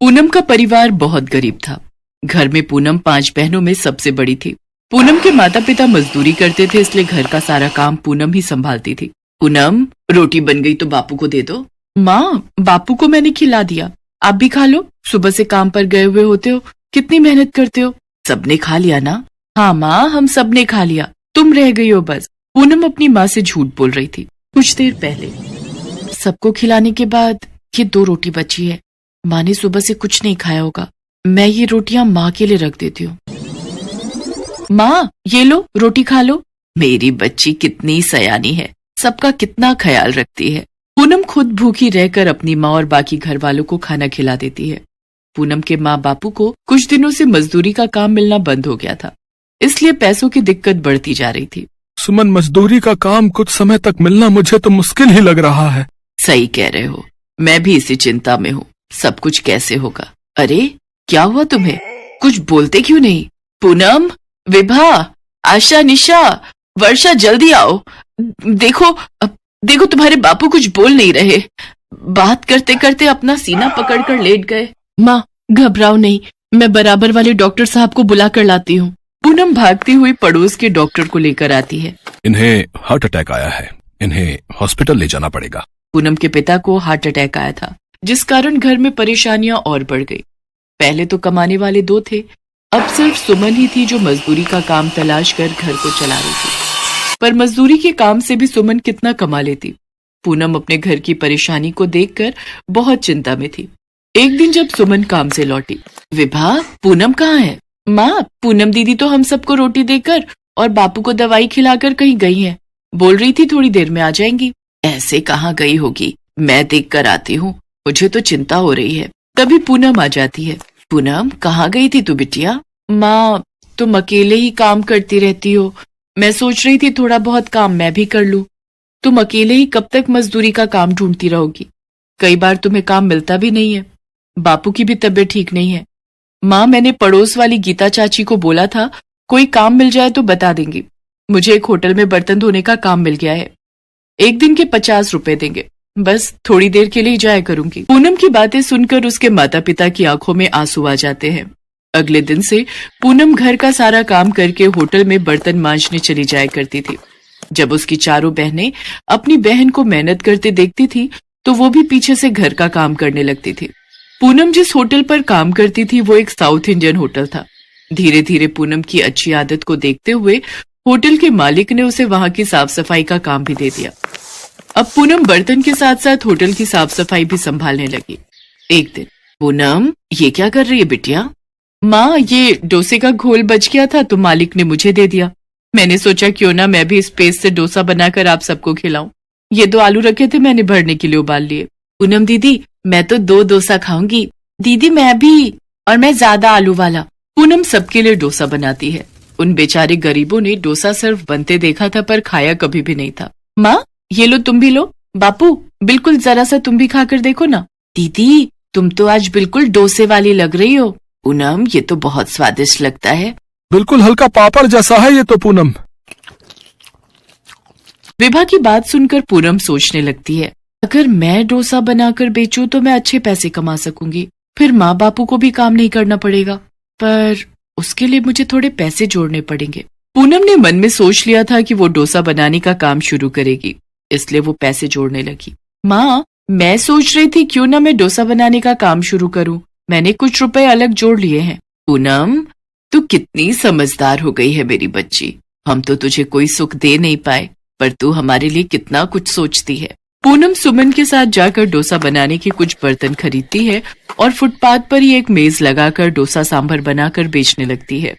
पूनम का परिवार बहुत गरीब था। घर में पूनम 5 बहनों में सबसे बड़ी थी। पूनम के माता पिता मजदूरी करते थे, इसलिए घर का सारा काम पूनम ही संभालती थी। पूनम, रोटी बन गई तो बापू को दे दो। माँ, बापू को मैंने खिला दिया, आप भी खा लो। सुबह से काम पर गए हुए होते हो, कितनी मेहनत करते हो। सबने खा लिया ना? हाँ माँ, हम सबने खा लिया, तुम रह गई हो बस। पूनम अपनी माँ से झूठ बोल रही थी। कुछ देर पहले सबको खिलाने के बाद ये 2 रोटी बची है। माँ ने सुबह से कुछ नहीं खाया होगा, मैं ये रोटियां माँ के लिए रख देती हूँ। माँ, ये लो, रोटी खा लो। मेरी बच्ची कितनी सयानी है, सबका कितना ख्याल रखती है। पूनम खुद भूखी रहकर अपनी माँ और बाकी घर वालों को खाना खिला देती है। पूनम के माँ बापू को कुछ दिनों से मजदूरी का काम मिलना बंद हो गया था, इसलिए पैसों की दिक्कत बढ़ती जा रही थी। सुमन, मजदूरी का काम कुछ समय तक मिलना मुझे तो मुश्किल ही लग रहा है। सही कह रहे हो, मैं भी इसी चिंता में हूँ, सब कुछ कैसे होगा। अरे क्या हुआ तुम्हें, कुछ बोलते क्यों नहीं? पूनम, विभा, आशा, निशा, वर्षा, जल्दी आओ। देखो तुम्हारे बापू कुछ बोल नहीं रहे, बात करते करते अपना सीना पकड़कर लेट गए। माँ, घबराओ नहीं, मैं बराबर वाले डॉक्टर साहब को बुला कर लाती हूँ। पूनम भागती हुई पड़ोस के डॉक्टर को लेकर आती है। इन्हें हार्ट अटैक आया है, इन्हें हॉस्पिटल ले जाना पड़ेगा। पूनम के पिता को हार्ट अटैक आया था, जिस कारण घर में परेशानियां और बढ़ गई। पहले तो कमाने वाले 2 थे, अब सिर्फ सुमन ही थी जो मजदूरी का काम तलाश कर घर को चला रही थी। पर मजदूरी के काम से भी सुमन कितना कमा लेती। पूनम अपने घर की परेशानी को देखकर बहुत चिंता में थी। एक दिन जब सुमन काम से लौटी, विभा, पूनम कहाँ है? माँ, पूनम दीदी तो हम सबको रोटी देकर और बापू को दवाई खिलाकर कहीं गई है, बोल रही थी थोड़ी देर में आ जाएंगी। ऐसे कहाँ गई होगी, मैं देख कर आती हूँ, मुझे तो चिंता हो रही है। तभी पूनम आ जाती है। पूनम, कहाँ गई थी तू बिटिया? माँ, तुम अकेले ही काम करती रहती हो, मैं सोच रही थी थोड़ा बहुत काम मैं भी कर लूं। तुम अकेले ही कब तक मजदूरी का काम ढूंढती रहोगी? कई बार तुम्हें काम मिलता भी नहीं है। बापू की भी तबीयत ठीक नहीं है। माँ, मैंने पड़ोस वाली गीता चाची को बोला था, कोई काम मिल जाए तो बता देंगी। मुझे एक होटल में बर्तन धोने का काम मिल गया है, एक दिन के 50 रुपए देंगे, बस थोड़ी देर के लिए जाया करूंगी। पूनम की बातें सुनकर उसके माता पिता की आंखों में आंसू आ जाते हैं। अगले दिन से पूनम घर का सारा काम करके होटल में बर्तन मांजने चली जाया करती थी। जब उसकी चारों बहनें अपनी बहन को मेहनत करते देखती थी, तो वो भी पीछे से घर का काम करने लगती थी। पूनम जिस होटल पर काम करती थी वो एक साउथ इंडियन होटल था। धीरे धीरे पूनम की अच्छी आदत को देखते हुए होटल के मालिक ने उसे वहां की साफ सफाई का काम भी दे दिया। अब पूनम बर्तन के साथ साथ होटल की साफ सफाई भी संभालने लगी। एक दिन, पूनम, ये क्या कर रही है बिटिया? माँ, ये डोसे का घोल बच गया था तो मालिक ने मुझे दे दिया। मैंने सोचा क्यों ना मैं भी इस पेस्ट से डोसा बनाकर आप सबको खिलाऊं। ये 2 आलू रखे थे, मैंने भरने के लिए उबाल लिए। पूनम दीदी, मैं तो 2 डोसा खाऊंगी। दीदी मैं भी, और मैं ज्यादा आलू वाला। पूनम सबके लिए डोसा बनाती है। उन बेचारे गरीबों ने डोसा सिर्फ बनते देखा था पर खाया कभी भी नहीं था। माँ, ये लो, तुम भी लो। बापू, बिल्कुल जरा सा तुम भी खाकर देखो ना। दीदी, तुम तो आज बिल्कुल डोसे वाली लग रही हो। पूनम, ये तो बहुत स्वादिष्ट लगता है। बिल्कुल हल्का पापड़ जैसा है ये तो पूनम। विभा की बात सुनकर पूनम सोचने लगती है, अगर मैं डोसा बनाकर बेचूं तो मैं अच्छे पैसे कमा सकूंगी, फिर माँ बापू को भी काम नहीं करना पड़ेगा, पर उसके लिए मुझे थोड़े पैसे जोड़ने पड़ेंगे। पूनम ने मन में सोच लिया था कि वो डोसा बनाने का काम शुरू करेगी, इसलिए वो पैसे जोड़ने लगी। माँ, मैं सोच रही थी क्यों ना मैं डोसा बनाने का काम शुरू करूं, मैंने कुछ रुपए अलग जोड़ लिए हैं। पूनम, तू कितनी समझदार हो गई है मेरी बच्ची, हम तो तुझे कोई सुख दे नहीं पाए, पर तू हमारे लिए कितना कुछ सोचती है। पूनम सुमन के साथ जाकर डोसा बनाने के कुछ बर्तन खरीदती है और फुटपाथ पर ही एक मेज लगाकर डोसा सांभर बनाकर बेचने लगती है।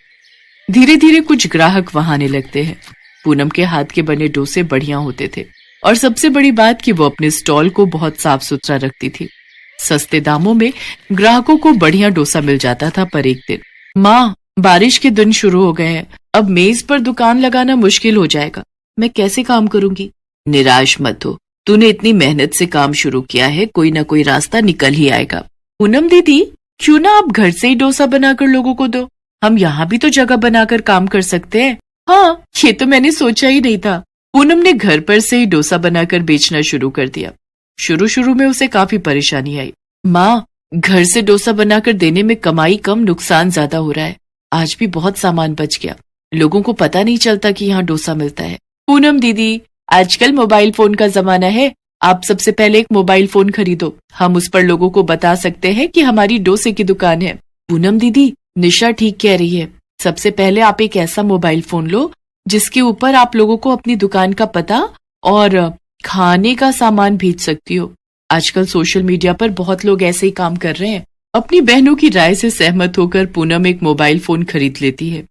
धीरे धीरे कुछ ग्राहक वहां आने लगते हैं। पूनम के हाथ के बने डोसे बढ़िया होते थे और सबसे बड़ी बात कि वो अपने स्टॉल को बहुत साफ सुथरा रखती थी। सस्ते दामों में ग्राहकों को बढ़िया डोसा मिल जाता था। पर एक दिन, माँ, बारिश के दिन शुरू हो गए हैं, अब मेज पर दुकान लगाना मुश्किल हो जाएगा, मैं कैसे काम करूंगी? निराश मत हो, तूने इतनी मेहनत से काम शुरू किया है, कोई ना कोई रास्ता निकल ही आएगा। पूनम दीदी, क्यों ना आप घर से ही डोसा बनाकर लोगों को दो, हम यहाँ भी तो जगह बनाकर काम कर सकते हैं। हाँ, ये तो मैंने सोचा ही नहीं था। पूनम ने घर पर से ही डोसा बनाकर बेचना शुरू कर दिया। शुरू शुरू में उसे काफी परेशानी आई। माँ, घर से डोसा बनाकर देने में कमाई कम, नुकसान ज्यादा हो रहा है। आज भी बहुत सामान बच गया, लोगों को पता नहीं चलता कि यहाँ डोसा मिलता है। पूनम दीदी, आजकल मोबाइल फोन का जमाना है, आप सबसे पहले एक मोबाइल फोन खरीदो, हम उस पर लोगों को बता सकते हैं कि हमारी डोसे की दुकान है। पूनम दीदी, निशा ठीक कह रही है, सबसे पहले आप एक ऐसा मोबाइल फोन लो जिसके ऊपर आप लोगों को अपनी दुकान का पता और खाने का सामान भेज सकती हो। आजकल सोशल मीडिया पर बहुत लोग ऐसे ही काम कर रहे हैं। अपनी बहनों की राय से सहमत होकर पूनम एक मोबाइल फोन खरीद लेती है।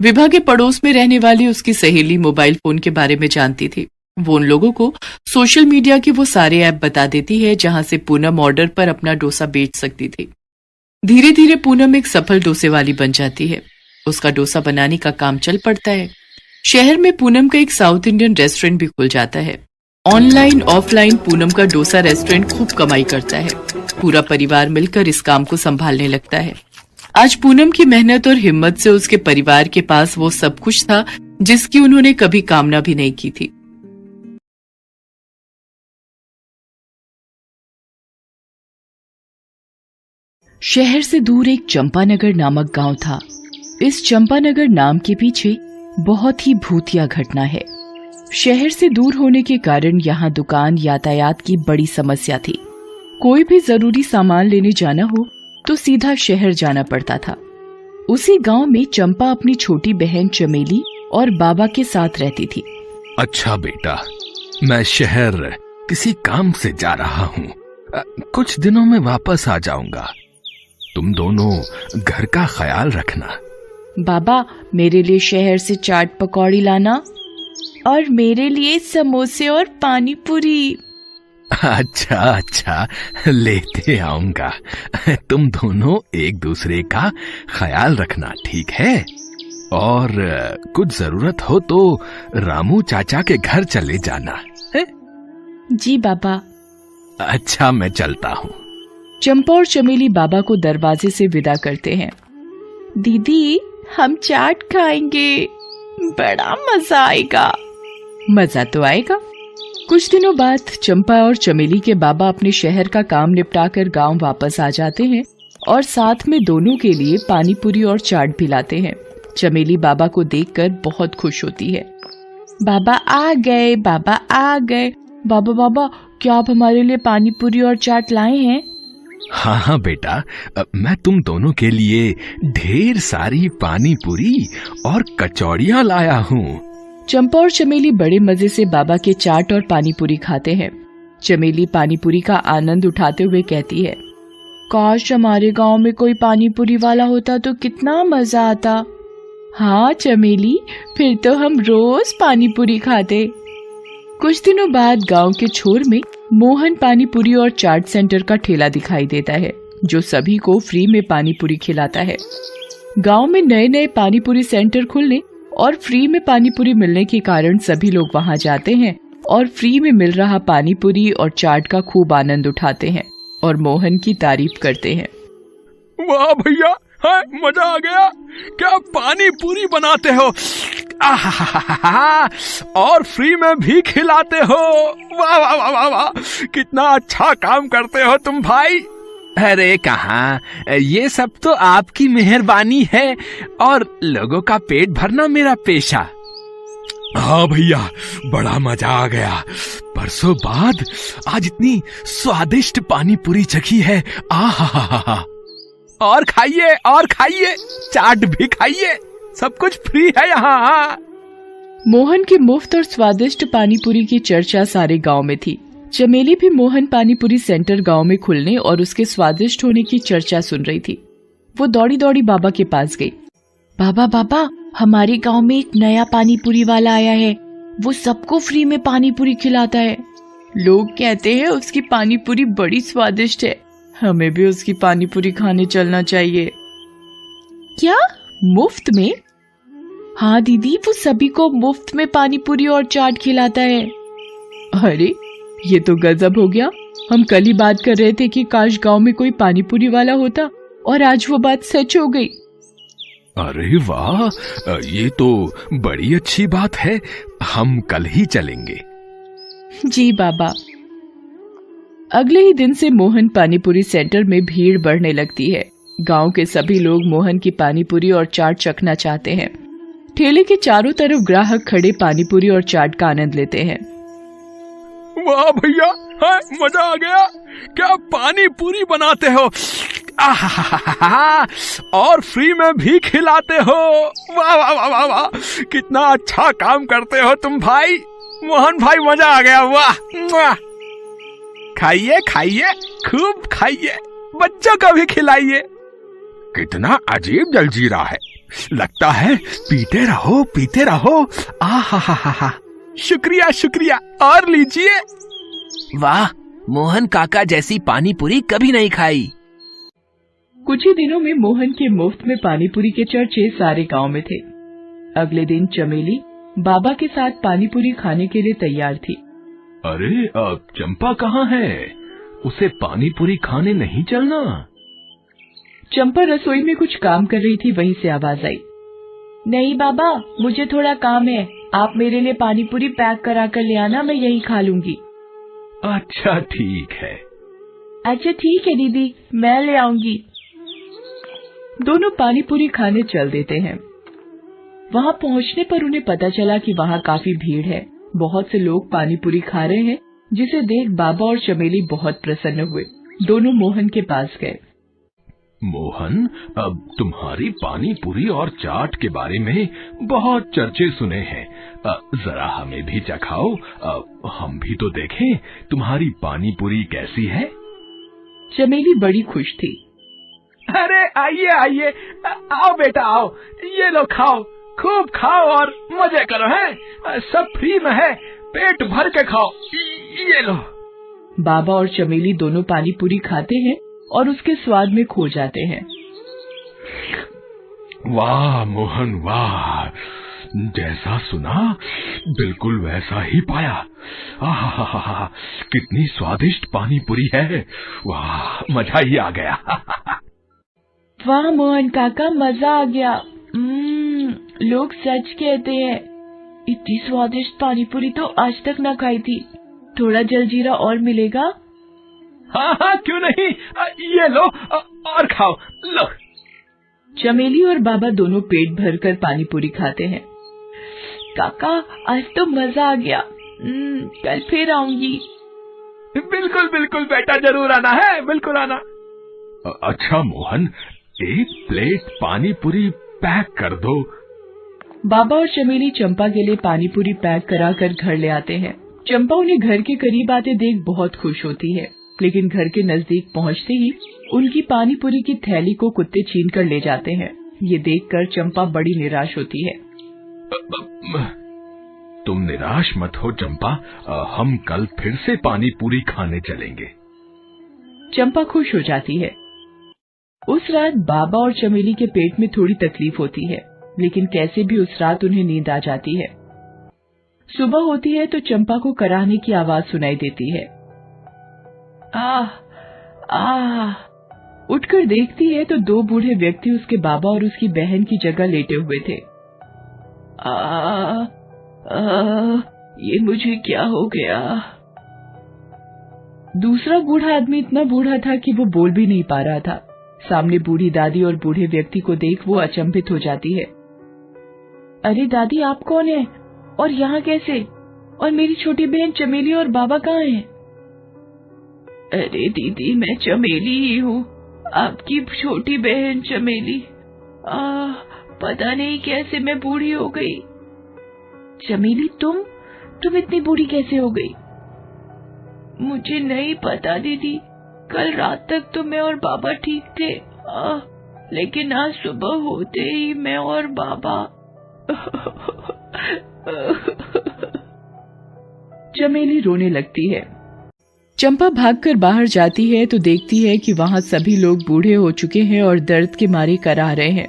विभा के पड़ोस में रहने वाली उसकी सहेली मोबाइल फोन के बारे में जानती थी। वो उन लोगों को सोशल मीडिया के वो सारे ऐप बता देती है जहां से पूनम ऑर्डर पर अपना डोसा बेच सकती थी। धीरे धीरे पूनम एक सफल डोसे वाली बन जाती है। उसका डोसा बनाने का काम चल पड़ता है। शहर में पूनम का एक साउथ इंडियन रेस्टोरेंट भी खुल जाता है। ऑनलाइन ऑफलाइन पूनम का डोसा रेस्टोरेंट खूब कमाई करता है। पूरा परिवार मिलकर इस काम को संभालने लगता है। आज पूनम की मेहनत और हिम्मत से उसके परिवार के पास वो सब कुछ था जिसकी उन्होंने कभी कामना भी नहीं की थी। शहर से दूर एक चंपानगर नामक गांव था। इस चंपानगर नाम के पीछे बहुत ही भूतिया घटना है। शहर से दूर होने के कारण यहाँ दुकान यातायात की बड़ी समस्या थी। कोई भी जरूरी सामान लेने जाना हो तो सीधा शहर जाना पड़ता था। उसी गांव में चंपा अपनी छोटी बहन चमेली और बाबा के साथ रहती थी। अच्छा बेटा, मैं शहर किसी काम से जा रहा हूँ, कुछ दिनों में वापस आ जाऊंगा। तुम दोनों घर का ख्याल रखना। बाबा, मेरे लिए शहर से चाट पकौड़ी लाना और मेरे लिए समोसे और पानी पूरी। अच्छा अच्छा, लेते आऊंगा। तुम दोनों एक दूसरे का ख्याल रखना, ठीक है? और कुछ जरूरत हो तो रामू चाचा के घर चले जाना है? जी बाबा। अच्छा, मैं चलता हूँ। चंपा और चमेली बाबा को दरवाजे से विदा करते हैं। दीदी, हम चाट खाएंगे, बड़ा मजा आएगा। मजा तो आएगा। कुछ दिनों बाद चंपा और चमेली के बाबा अपने शहर का काम निपटाकर गांव वापस आ जाते हैं और साथ में दोनों के लिए पानी पूरी और चाट भी लाते हैं। चमेली बाबा को देखकर बहुत खुश होती है। बाबा आ गए, बाबा आ गए। बाबा बाबा, क्या आप हमारे लिए पानी पूरी और चाट लाए हैं? हाँ हाँ बेटा, मैं तुम दोनों के लिए ढेर सारी पानी पूरी और कचौड़ियाँ लाया हूँ। चंपा और चमेली बड़े मजे से बाबा के चाट और पानी पूरी खाते हैं। चमेली पानी पूरी का आनंद उठाते हुए कहती है, काश हमारे गांव में कोई पानी पूरी वाला होता तो कितना मजा आता। हाँ चमेली, फिर तो हम रोज पानी पूरी खाते। कुछ दिनों बाद गांव के छोर में मोहन पानी पूरी और चाट सेंटर का ठेला दिखाई देता है, जो सभी को फ्री में पानी पूरी खिलाता है। गांव में नए नए पानी पूरी सेंटर खुलने और फ्री में पानी पूरी मिलने के कारण सभी लोग वहां जाते हैं और फ्री में मिल रहा पानी पूरी और चाट का खूब आनंद उठाते हैं और मोहन की तारीफ करते हैं। वाह भैया, मजा आ गया। क्या पानी पूरी बनाते हो, और फ्री में भी खिलाते हो। वाह वाह वाह वाह वाह, कितना अच्छा काम करते हो तुम भाई। अरे कहाँ, ये सब तो आपकी मेहरबानी है और लोगों का पेट भरना मेरा पेशा। हाँ भैया, बड़ा मजा आ गया। बरसों बाद आज इतनी स्वादिष्ट पानी पूरी चखी है। आहा, और खाइए और खाइए, चाट भी खाइए, सब कुछ फ्री है यहाँ। मोहन की मुफ्त और स्वादिष्ट पानी पूरी की चर्चा सारे गांव में थी। चमेली भी मोहन पानी पूरी सेंटर गांव में खुलने और उसके स्वादिष्ट होने की चर्चा सुन रही थी। वो दौड़ी दौड़ी बाबा के पास गई। बाबा बाबा, हमारे गांव में एक नया पानी पूरी वाला आया है, वो सबको फ्री में पानी पूरी खिलाता है। लोग कहते हैं उसकी पानी पूरी बड़ी स्वादिष्ट है, हमें भी उसकी पानी पूरी खाने चलना चाहिए। क्या, मुफ्त में? हाँ दीदी, वो सभी को मुफ्त में पानी पूरी और चाट खिलाता है। अरे ये तो गजब हो गया। हम कल ही बात कर रहे थे कि काश गांव में कोई पानी पूरी वाला होता और आज वो बात सच हो गई। अरे वाह, ये तो बड़ी अच्छी बात है। हम कल ही चलेंगे। जी बाबा। अगले ही दिन से मोहन पानीपुरी सेंटर में भीड़ बढ़ने लगती है। गांव के सभी लोग मोहन की पानीपुरी और चाट चखना चाहते हैं। ठेले के चारों तरफ ग्राहक खड़े पानीपुरी और चाट का आनंद लेते हैं। वाह भैया, मजा आ गया। क्या पानी पूरी बनाते हो, आहा, और फ्री में भी खिलाते हो। वाह वाह वाह वाह वाह, कितना अच्छा काम करते हो तुम भाई। मोहन भाई, मजा आ गया। वाह, खाइए खाइए, खूब खाइए, बच्चों को भी खिलाइए। कितना अजीब जलजीरा है, लगता है पीते रहो पीते रहो। आहा, शुक्रिया शुक्रिया, और लीजिए। वाह, मोहन काका जैसी पानी पूरी कभी नहीं खाई। कुछ ही दिनों में मोहन के मुफ्त में पानीपुरी के चर्चे सारे गांव में थे। अगले दिन चमेली बाबा के साथ पानीपुरी खाने के लिए तैयार थी। अरे, अब चंपा कहाँ है? उसे पानीपुरी खाने नहीं चलना? चंपा रसोई में कुछ काम कर रही थी, वहीं से आवाज आई। नहीं बाबा, मुझे थोड़ा काम है, आप मेरे लिए पानीपुरी पैक करा कर ले आना, मैं यही खा लूंगी। अच्छा ठीक है। अच्छा ठीक है दीदी, मैं ले आऊंगी। दोनों पानीपुरी खाने चल देते हैं। वहां पहुंचने पर उन्हें पता चला कि वहां काफी भीड़ है। बहुत से लोग पानीपुरी खा रहे हैं, जिसे देख बाबा और चमेली बहुत प्रसन्न हुए। दोनों मोहन के पास गए। मोहन, अब तुम्हारी पानी पूरी और चाट के बारे में बहुत चर्चे सुने हैं। जरा हमें भी चखाओ, हम भी तो देखें तुम्हारी पानी पूरी कैसी है। चमेली बड़ी खुश थी। अरे आइए आइए, आओ बेटा आओ, ये लो खाओ, खूब खाओ और मजे करो। है सब फ्री में है, पेट भर के खाओ, ये लो। बाबा और चमेली दोनों पानीपुरी खाते हैं और उसके स्वाद में खो जाते हैं। वाह मोहन वाह, जैसा सुना बिल्कुल वैसा ही पाया। आहा, कितनी स्वादिष्ट पानी पूरी है। वाह, मजा ही आ गया। वाह मोहन काका, मजा आ गया। लोग सच कहते हैं, इतनी स्वादिष्ट पानीपुरी तो आज तक न खाई थी। थोड़ा जलजीरा और मिलेगा? हाँ, क्यों नहीं, ये लो और खाओ, लो। चमेली और बाबा दोनों पेट भरकर पानीपुरी खाते हैं। काका, आज तो मजा आ गया, कल फिर आऊंगी। बिल्कुल बिल्कुल बेटा, जरूर आना है, बिल्कुल आना। अच्छा मोहन, एक प्लेट पानीपुरी पैक कर दो। बाबा और चमेली चंपा के लिए पानीपुरी पैक कराकर घर ले आते हैं। चंपा उन्हें घर के करीब आते देख बहुत खुश होती है, लेकिन घर के नजदीक पहुंचते ही उनकी पानीपुरी की थैली को कुत्ते छीन कर ले जाते हैं। ये देखकर चंपा बड़ी निराश होती है। तुम निराश मत हो चंपा, हम कल फिर से पानीपुरी खाने चलेंगे। चंपा खुश हो जाती है। उस रात बाबा और चमेली के पेट में थोड़ी तकलीफ होती है, लेकिन कैसे भी उस रात उन्हें नींद आ जाती है। सुबह होती है तो चंपा को कराहने की आवाज सुनाई देती है। उठकर देखती है तो दो बूढ़े व्यक्ति उसके बाबा और उसकी बहन की जगह लेटे हुए थे। ये मुझे क्या हो गया? दूसरा बूढ़ा आदमी इतना बूढ़ा था कि वो बोल भी नहीं पा रहा था। सामने बूढ़ी दादी और बूढ़े व्यक्ति को देख वो अचंभित हो जाती है। अरे दादी, आप कौन हैं? और यहाँ कैसे? और मेरी छोटी बहन चमेली और बाबा कहाँ हैं? अरे दीदी, मैं चमेली ही हूँ, आपकी छोटी बहन चमेली। पता नहीं कैसे मैं बूढ़ी हो गई। चमेली, तुम इतनी बूढ़ी कैसे हो गई? मुझे नहीं पता दीदी, कल रात तक तो मैं और बाबा ठीक थे, लेकिन आज सुबह होते ही मैं और बाबा। चमेली रोने लगती है। चंपा भागकर बाहर जाती है तो देखती है कि वहां सभी लोग बूढ़े हो चुके हैं और दर्द के मारे कराह रहे हैं।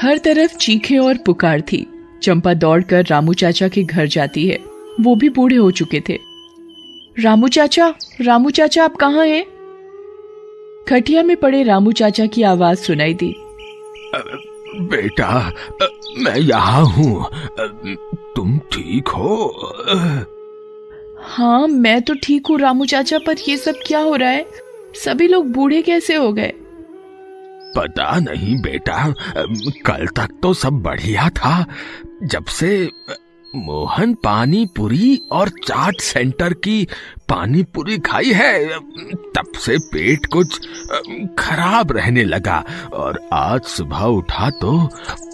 हर तरफ चीखें और पुकार थी। चंपा दौड़कर रामू चाचा के घर जाती है। वो भी बूढ़े हो चुके थे। रामू चाचा आप कहाँ हैं? खटिया में पड़े रामू चाचा की आवाज सुनाई दी। बेटा, मैं यहाँ हूँ, तुम ठीक हो? हाँ मैं तो ठीक हूँ रामू चाचा, पर ये सब क्या हो रहा है? सभी लोग बूढ़े कैसे हो गए? पता नहीं बेटा, कल तक तो सब बढ़िया था। जब से मोहन पानी पूरी और चाट सेंटर की पानी पूरी खाई है, तब से पेट कुछ खराब रहने लगा। और आज सुबह उठा तो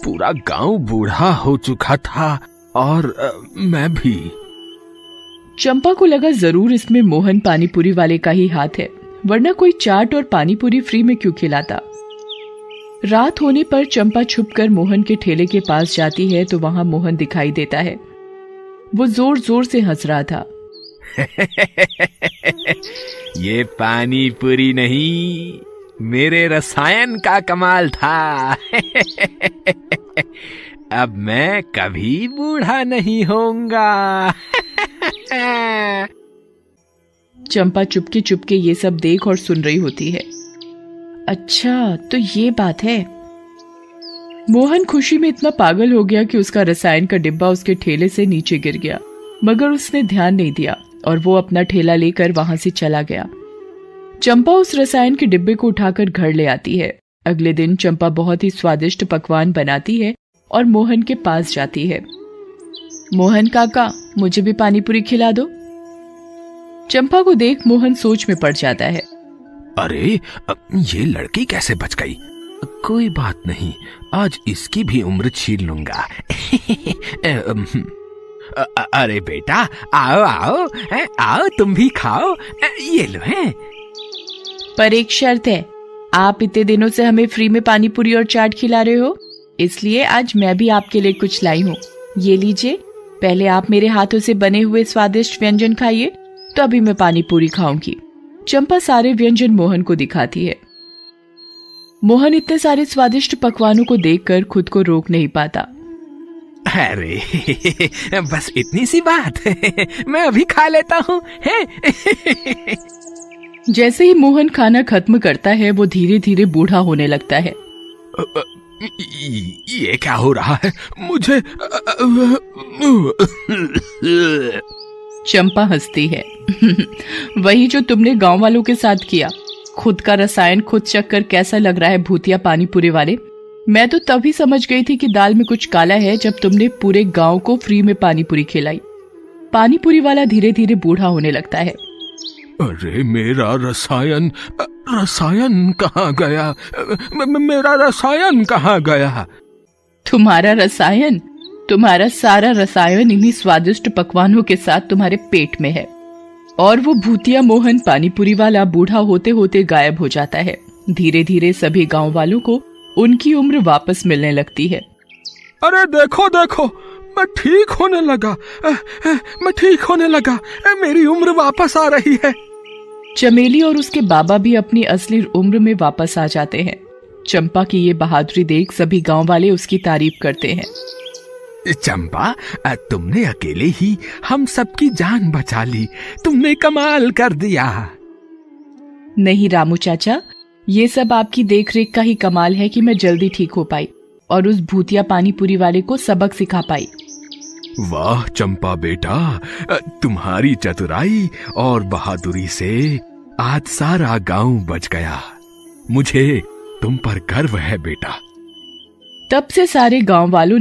पूरा गांव बूढ़ा हो चुका था, और मैं भी। चंपा को लगा जरूर इसमें मोहन पानीपुरी वाले का ही हाथ है, वरना कोई चाट और पानीपुरी फ्री में क्यों खिलाता। रात होने पर चंपा छुपकर मोहन के ठेले के पास जाती है तो वहां मोहन दिखाई देता है। वो जोर जोर से हंस रहा था। ये पानीपुरी नहीं, मेरे रसायन का कमाल था। अब मैं कभी बूढ़ा नहीं होऊंगा। चंपा चुपके चुपके ये सब देख और सुन रही होती है। अच्छा तो ये बात है। मोहन खुशी में इतना पागल हो गया कि उसका रसायन का डिब्बा उसके ठेले से नीचे गिर गया, मगर उसने ध्यान नहीं दिया और वो अपना ठेला लेकर वहां से चला गया। चंपा उस रसायन के डिब्बे को उठाकर घर ले आती है। अगले दिन चंपा बहुत ही स्वादिष्ट पकवान बनाती है और मोहन के पास जाती है। मोहन काका, मुझे भी पानीपुरी खिला दो। चंपा को देख मोहन सोच में पड़ जाता है। अरे ये लड़की कैसे बच गई? कोई बात नहीं, आज इसकी भी उम्र छीन लूंगा। अरे बेटा, आओ आओ, आओ तुम भी खाओ, ये लो है। पर एक शर्त है, आप इतने दिनों से हमें फ्री में पानीपुरी और चाट खिला रहे हो, इसलिए आज मैं भी आपके लिए कुछ लाई हूँ। ये लीजिए, पहले आप मेरे हाथों से बने हुए स्वादिष्ट व्यंजन खाइए, तो अभी मैं पानीपुरी खाऊंगी। चंपा सारे व्यंजन मोहन को दिखाती है। मोहन इतने सारे स्वादिष्ट पकवानों को देखकर खुद को रोक नहीं पाता। अरे बस इतनी सी बात है, मैं अभी खा लेता हूँ। जैसे ही मोहन खाना खत्म करता है वो धीरे धीरे बूढ़ा होने लगता है। ये क्या हो रहा है मुझे? चंपा हंसती है। वही जो तुमने गांव वालों के साथ किया। खुद का रसायन खुद चख कर कैसा लग रहा है भूतिया पानीपुरी वाले? मैं तो तभी समझ गई थी कि दाल में कुछ काला है जब तुमने पूरे गांव को फ्री में पानीपुरी खिलाई। पानीपुरी वाला धीरे धीरे बूढ़ा होने लगता है। अरे मेरा रसायन कहाँ गया? मेरा रसायन कहाँ गया? तुम्हारा रसायन? तुम्हारा सारा रसायन इन्हीं स्वादिष्ट पकवानों के साथ तुम्हारे पेट में है। और वो भूतिया मोहन पानीपुरी वाला बूढ़ा होते होते गायब हो जाता है। धीरे धीरे सभी गांव वालों को उनकी उम्र वापस मिलने लगती है। अरे देखो देखो, मैं ठीक होने लगा, मैं ठीक होने लगा, मेरी उम्र वापस आ रही है। चमेली और उसके बाबा भी अपनी असली उम्र में वापस आ जाते हैं। चंपा की ये बहादुरी देख सभी गांव वाले उसकी तारीफ करते हैं। चंपा, तुमने अकेले ही हम सबकी जान बचा ली, तुमने कमाल कर दिया। नहीं रामू चाचा, ये सब आपकी देखरेख का ही कमाल है कि मैं जल्दी ठीक हो पाई और उस भूतिया पानीपुरी वाले को सबक सिखा पाई। वाह चंपा बेटा, तुम्हारी चतुराई और बहादुरी से आज सारा गांव बच गया। मुझे तुम पर गर्व है बेटा। तब से सारे गांव वालों ने